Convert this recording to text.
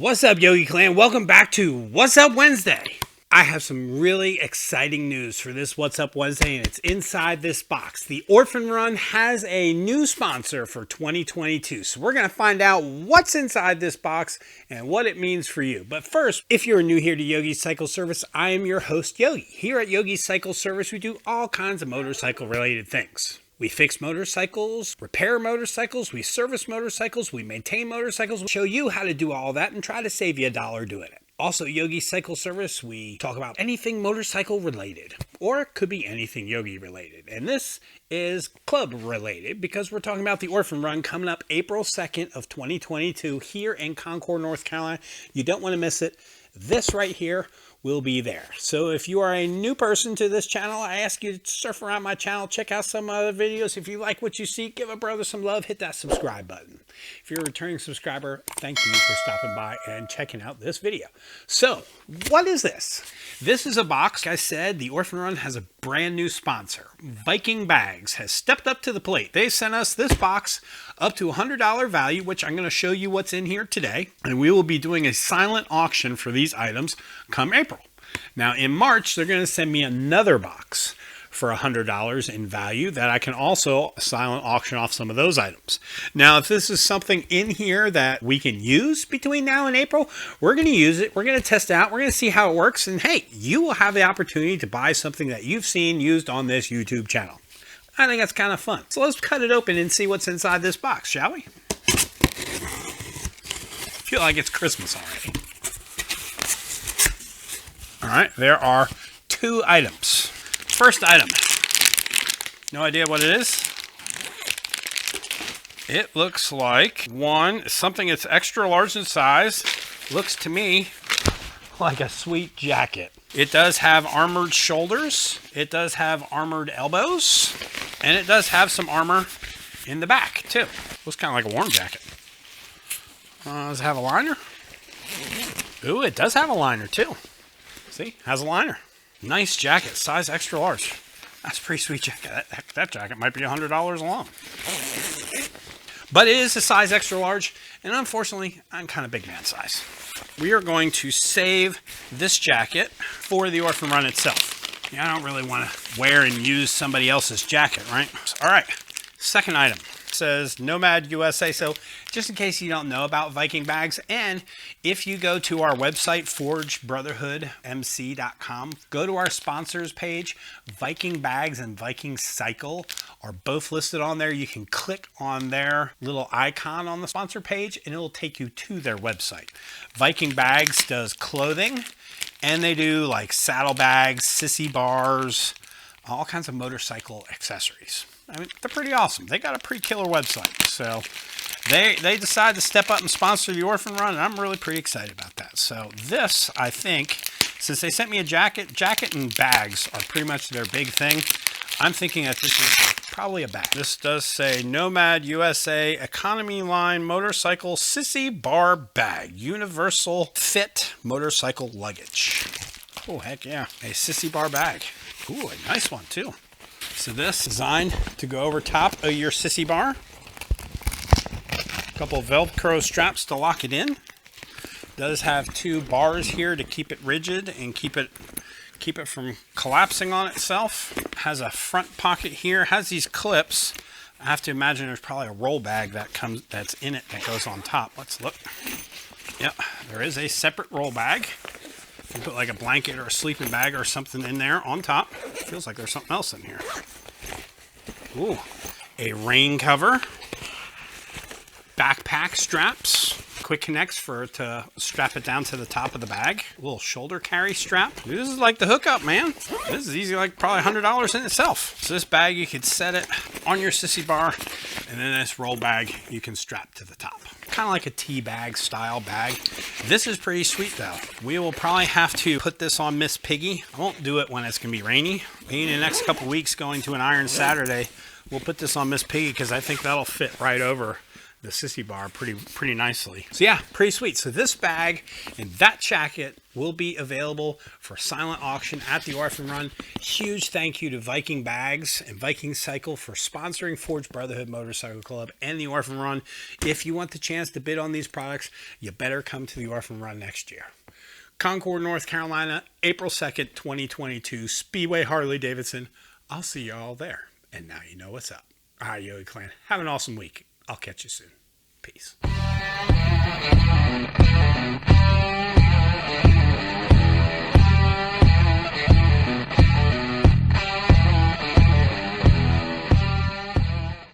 What's up, Yogi Clan? Welcome back to What's Up Wednesday. I have some really exciting news for this What's Up Wednesday, and it's inside this box. The Orphan Run has a new sponsor for 2022, so we're going to find out what's inside this box and what it means for you. But first, if you're new here to Yogi's Cycle Service, I am your host, Yogi. Here at Yogi's Cycle Service, we do all kinds of motorcycle-related things. We fix motorcycles, repair motorcycles, we service motorcycles, we maintain motorcycles. We'll show you how to do all that and try to save you $1 doing it. Also, Yogi Cycle Service, we talk about anything motorcycle related, or it could be anything Yogi related. And this is club related because we're talking about the Orphan Run coming up April 2nd of 2022 here in Concord, North Carolina. You don't want to miss it. This right here will be there. So if you are a new person to this channel, I ask you to surf around my channel, check out some other videos. If you like what you see, give a brother some love, hit that subscribe button. If you're a returning subscriber, thank you for stopping by and checking out this video. So what is this? This is a box. Like I said, the Orphan Run has a brand new sponsor. Viking Bags has stepped up to the plate. They sent us this box up to $100 value, which I'm going to show you what's in here today. And we will be doing a silent auction for these items come April. Now in March, they're going to send me another box for $100 in value that I can also silent auction off some of those items. Now, if this is something in here that we can use between now and April, we're going to use it. We're going to test it out. We're going to see how it works. And hey, you will have the opportunity to buy something that you've seen used on this YouTube channel. I think that's kind of fun. So let's cut it open and see what's inside this box, shall we? Feel like it's Christmas already. All right, there are two items. First item, no idea what it is. It looks like something that's extra large in size. Looks to me like a sweet jacket. It does have armored shoulders. It does have armored elbows. And it does have some armor in the back, too. Looks kind of like a warm jacket. Does it have a liner? Ooh, it does have a liner, too. See, has a liner. Nice jacket, size extra large. That's a pretty sweet jacket. That jacket might be $100 alone. But it is a size extra large, and unfortunately, I'm kind of big man size. We are going to save this jacket for the Orphan Run itself. Yeah, I don't really want to wear and use somebody else's jacket, right? All right, second item. It says Nomad USA. So just in case you don't know about Viking Bags, and if you go to our website, forgebrotherhoodmc.com, go to our sponsors page. Viking Bags and Viking Cycle are both listed on there. You can click on their little icon on the sponsor page and it will take you to their website. Viking Bags does clothing, and they do like saddlebags, sissy bars, all kinds of motorcycle accessories. I mean, they're pretty awesome. They got a pretty killer website. So they decided to step up and sponsor the Orphan Run, and I'm really pretty excited about that. So this, I think, since they sent me a jacket and bags are pretty much their big thing, I'm thinking that this is probably a bag. This does say Nomad USA Economy Line Motorcycle Sissy Bar Bag. Universal Fit Motorcycle Luggage. Oh, heck yeah. A sissy bar bag. Ooh, a nice one, too. So this is designed to go over top of your sissy bar. A couple of Velcro straps to lock it in. Does have two bars here to keep it rigid and keep it from collapsing on itself. Has a front pocket here. Has these clips. I have to imagine there's probably a roll bag that's in it that goes on top. Let's look. Yep, there is a separate roll bag. You put like a blanket or a sleeping bag or something in there on top. Feels like there's something else in here. Ooh, a rain cover. Backpack straps. Quick connects to strap it down to the top of the bag. A little shoulder carry strap. This is like the hookup, man. This is easy, like probably $100 in itself. So this bag, you could set it on your sissy bar, and then this roll bag you can strap to the top. Kind of like a tea bag style bag. This is pretty sweet though. We will probably have to put this on Miss Piggy. I won't do it when it's gonna be rainy. In the next couple weeks, going to an Iron Saturday We'll put this on Miss Piggy because I think that'll fit right over the sissy bar pretty nicely. So yeah, pretty sweet. So this bag and that jacket will be available for silent auction at the Orphan Run. Huge thank you to Viking Bags and Viking Cycle for sponsoring Forge Brotherhood Motorcycle Club and the Orphan Run. If you want the chance to bid on these products, you better come to the Orphan Run next year. Concord, North Carolina, April 2nd, 2022, Speedway Harley Davidson. I'll see you all there. And now you know what's up. All right, Yogi Clan, have an awesome week. I'll catch you soon. Peace.